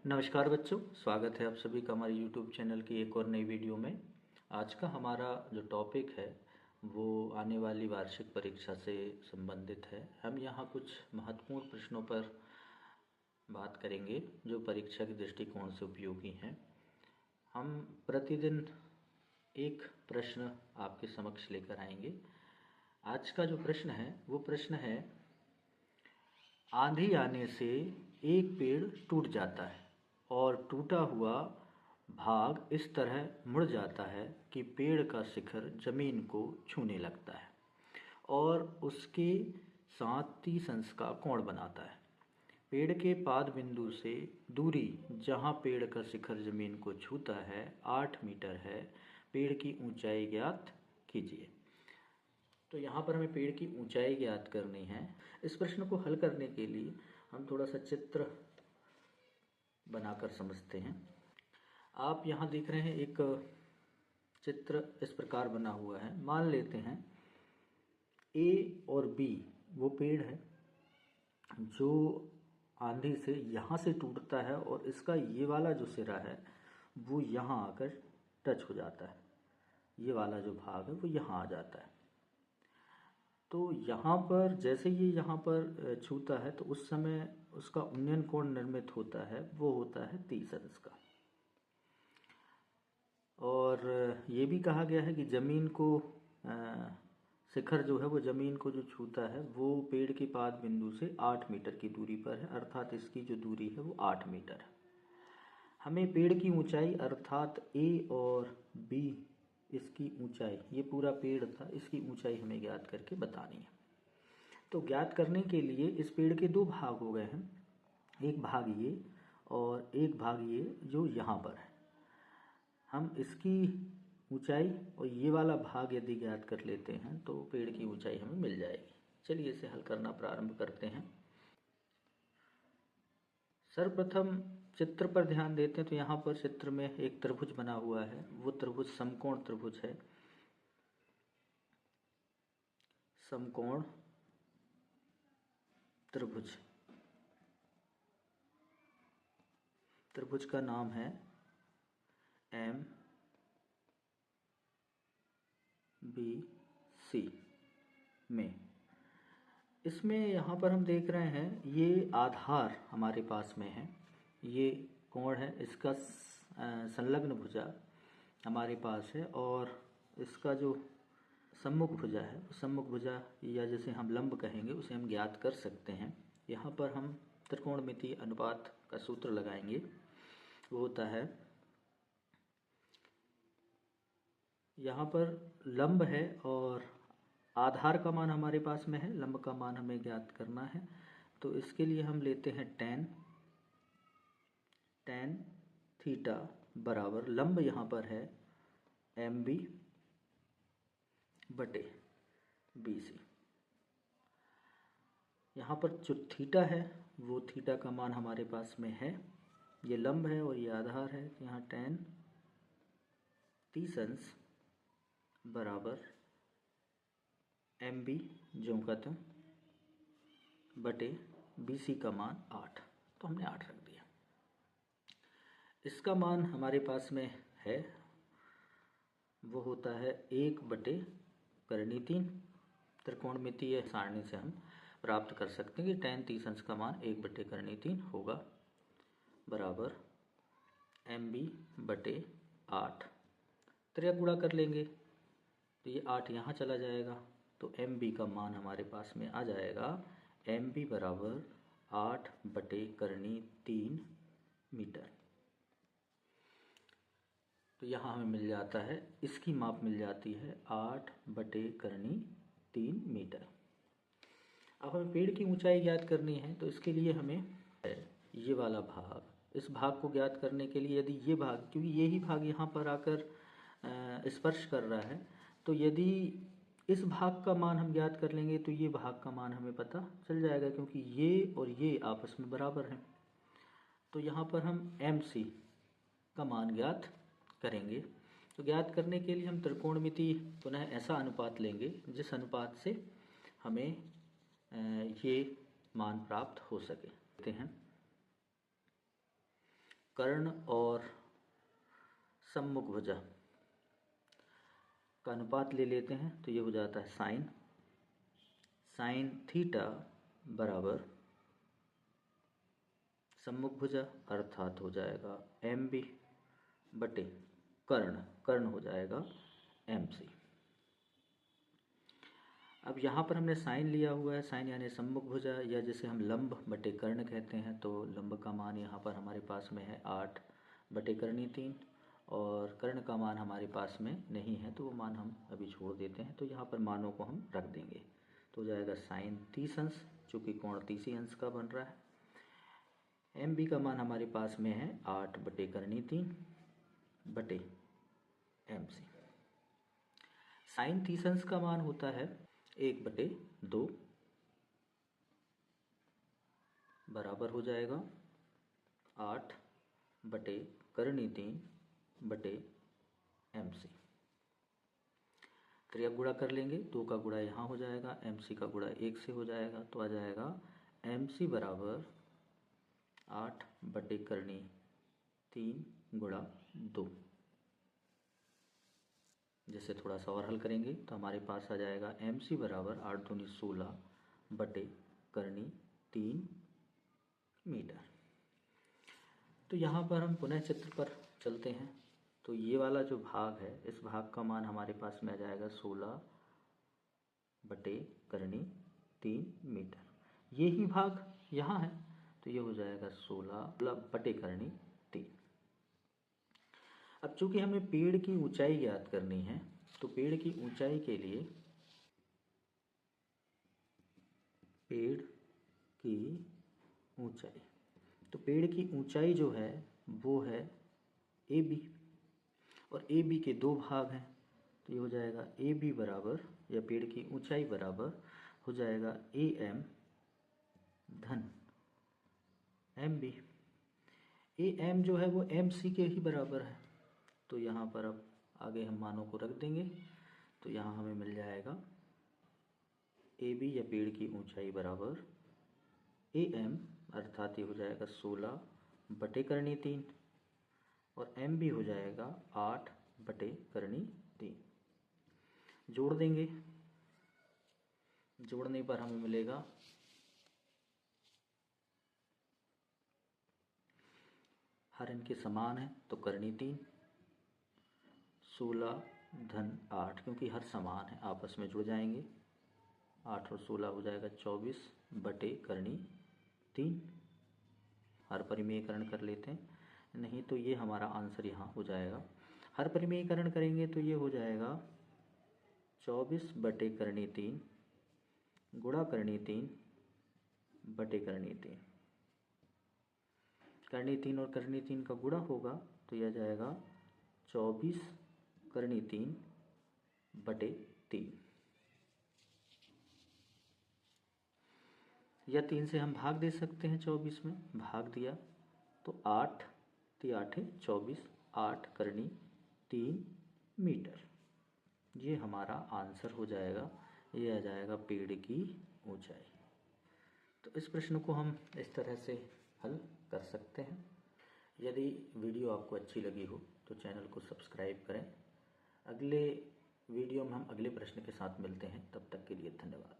नमस्कार बच्चों, स्वागत है आप सभी का हमारे YouTube चैनल की एक और नई वीडियो में। आज का हमारा जो टॉपिक है वो आने वाली वार्षिक परीक्षा से संबंधित है। हम यहाँ कुछ महत्वपूर्ण प्रश्नों पर बात करेंगे जो परीक्षा के दृष्टिकोण से उपयोगी हैं। हम प्रतिदिन एक प्रश्न आपके समक्ष लेकर आएंगे। आज का जो प्रश्न है वो प्रश्न है, आंधी आने से एक पेड़ टूट जाता है और टूटा हुआ भाग इस तरह मुड़ जाता है कि पेड़ का शिखर जमीन को छूने लगता है और उसके साथ 30 अंश का कोण बनाता है। पेड़ के पाद बिंदु से दूरी जहाँ पेड़ का शिखर जमीन को छूता है 8 मीटर है। पेड़ की ऊंचाई ज्ञात कीजिए। तो यहाँ पर हमें पेड़ की ऊंचाई ज्ञात करनी है। इस प्रश्न को हल करने के लिए हम थोड़ा सा चित्र बनाकर समझते हैं। आप यहाँ देख रहे हैं एक चित्र इस प्रकार बना हुआ है। मान लेते हैं ए और बी वो पेड़ है जो आंधी से यहाँ से टूटता है और इसका ये वाला जो सिरा है वो यहाँ आकर टच हो जाता है। ये वाला जो भाग है वो यहाँ आ जाता है। तो यहाँ पर जैसे ये यहाँ पर छूता है तो उस समय उसका उन्नयन कोण निर्मित होता है, वो होता है 30 अंश का। और ये भी कहा गया है कि ज़मीन को शिखर जो है वो ज़मीन को जो छूता है वो पेड़ के पाद बिंदु से 8 मीटर की दूरी पर है, अर्थात इसकी जो दूरी है वो 8 मीटर है। हमें पेड़ की ऊंचाई अर्थात ए और बी इसकी ऊंचाई, ये पूरा पेड़ था, इसकी ऊंचाई हमें ज्ञात करके बतानी है। तो ज्ञात करने के लिए इस पेड़ के दो भाग हो गए हैं, एक भाग ये और एक भाग ये जो यहाँ पर है। हम इसकी ऊंचाई और ये वाला भाग यदि ज्ञात कर लेते हैं तो पेड़ की ऊंचाई हमें मिल जाएगी। चलिए इसे हल करना प्रारंभ करते हैं। सर्वप्रथम चित्र पर ध्यान देते हैं तो यहाँ पर चित्र में एक त्रिभुज बना हुआ है। वो त्रिभुज समकोण त्रिभुज है। समकोण त्रिभुज, त्रिभुज का नाम है एम बी सी में। इसमें यहाँ पर हम देख रहे हैं ये आधार हमारे पास में है, ये कोण है, इसका संलग्न भुजा हमारे पास है और इसका जो सम्मुख भुजा है, सम्मुख भुजा या जैसे हम लंब कहेंगे उसे हम ज्ञात कर सकते हैं। यहाँ पर हम त्रिकोणमितीय अनुपात का सूत्र लगाएंगे। वो होता है, यहाँ पर लंब है और आधार का मान हमारे पास में है, लंब का मान हमें ज्ञात करना है। तो इसके लिए हम लेते हैं टेन थीटा बराबर लंब यहाँ पर है एम बी बटे बी सी। यहाँ पर जो थीटा है वो थीटा का मान हमारे पास में है, ये लंब है और ये आधार है। यहाँ टेन 30 अंश बराबर एम बी जो का था बटे बी सी का मान 8, तो हमने 8 रख दिया। इसका मान हमारे पास में है वो होता है 1/√3। त्रिकोणमितीय सारणी से हम प्राप्त कर सकते हैं कि टेन 30 अंश का मान 1/√3 होगा बराबर एम बी बटे 8। त्रिया गुणा कर लेंगे तो ये 8 यहाँ चला जाएगा, तो एम बी का मान हमारे पास में आ जाएगा एम बी बराबर 8/√3 मीटर। तो यहाँ हमें मिल जाता है, इसकी माप मिल जाती है 8/√3 मीटर। अब हमें पेड़ की ऊंचाई ज्ञात करनी है, तो इसके लिए हमें ये वाला भाग, इस भाग को ज्ञात करने के लिए यदि ये भाग, क्योंकि यही भाग यहाँ पर आकर स्पर्श कर रहा है, तो यदि इस भाग का मान हम ज्ञात कर लेंगे तो ये भाग का मान हमें पता चल जाएगा, क्योंकि ये और ये आपस में बराबर हैं। तो यहाँ पर हम एम सी का मान ज्ञात करेंगे। तो ज्ञात करने के लिए हम त्रिकोणमिति पुनः ऐसा अनुपात लेंगे जिस अनुपात से हमें ये मान प्राप्त हो सके। देखते हैं कर्ण और सम्मुख भुजा का अनुपात ले लेते हैं तो ये हो जाता है साइन थीटा बराबर सम्मुख भुजा अर्थात हो जाएगा MB बटे कर्ण हो जाएगा MC। अब यहाँ पर हमने साइन लिया हुआ है, साइन यानी सम्मुख भुजा, या जिसे हम लंब बटे कर्ण कहते हैं। तो लंब का मान यहाँ पर हमारे पास में है 8 बटे कर्णी 3 और कर्ण का मान हमारे पास में नहीं है तो वो मान हम अभी छोड़ देते हैं। तो यहाँ पर मानों को हम रख देंगे तो हो जाएगा साइन 30 अंश, चूँकि कोण 30 अंश का बन रहा है। MB का मान हमारे पास में है 8 बटे कर्णी 3 बटे MC। साइन 30 अंश का मान होता है 1/2 बराबर हो जाएगा 8 बटे कर्णी 3 बटे MC। क्रिया गुणा कर लेंगे, 2 का गुणा यहाँ हो जाएगा, MC का गुणा 1 से हो जाएगा तो आ जाएगा MC बराबर 8 बटे कर्णी 3 गुणा 2। जैसे थोड़ा सा और हल करेंगे तो हमारे पास आ जाएगा MC बराबर 8 दूनी 16 बटे कर्णी 3 मीटर। तो यहाँ पर हम पुनः चित्र पर चलते हैं। तो ये वाला जो भाग है, इस भाग का मान हमारे पास में आ जाएगा 16 बटे कर्णी 3 मीटर। ये ही भाग यहाँ है तो ये हो जाएगा 16 बटे कर्णी 3। अब चूंकि हमें पेड़ की ऊंचाई ज्ञात करनी है तो पेड़ की ऊंचाई के लिए पेड़ की ऊंचाई, तो पेड़ की ऊंचाई जो है वो है AB और AB के 2 भाग हैं तो ये हो जाएगा AB बराबर, या पेड़ की ऊंचाई बराबर हो जाएगा AM धन MB। AM जो है वो MC के ही बराबर है तो यहाँ पर अब आगे हम मानों को रख देंगे तो यहाँ हमें मिल जाएगा AB या पेड़ की ऊंचाई बराबर AM अर्थात ये हो जाएगा 16 बटे कर्णी 3 और MB हो जाएगा 8 बटे कर्णी 3। जोड़ देंगे, जोड़ने पर हमें मिलेगा हर इनके समान है तो कर्णी 3 16 धन 8, क्योंकि हर समान है आपस में जुड़ जाएंगे, 8 और 16 हो जाएगा 24 बटे कर्णी 3। हर परिमेयकरण कर लेते हैं, नहीं तो ये हमारा आंसर यहाँ हो जाएगा। हर परिमेयकरण करेंगे तो ये हो जाएगा 24 बटे कर्णी 3 गुणा कर्णी 3 बटे कर्णी 3। कर्णी 3 और कर्णी 3 का गुणा होगा तो यह जाएगा 24 कर्णी 3 बटे 3, या 3 से हम भाग दे सकते हैं। 24 में भाग दिया तो 8 8 24 8 कर्णी 3 मीटर। ये हमारा आंसर हो जाएगा, ये आ जाएगा पेड़ की ऊंचाई। तो इस प्रश्न को हम इस तरह से हल कर सकते हैं। यदि वीडियो आपको अच्छी लगी हो तो चैनल को सब्सक्राइब करें। अगले वीडियो में हम अगले प्रश्न के साथ मिलते हैं, तब तक के लिए धन्यवाद।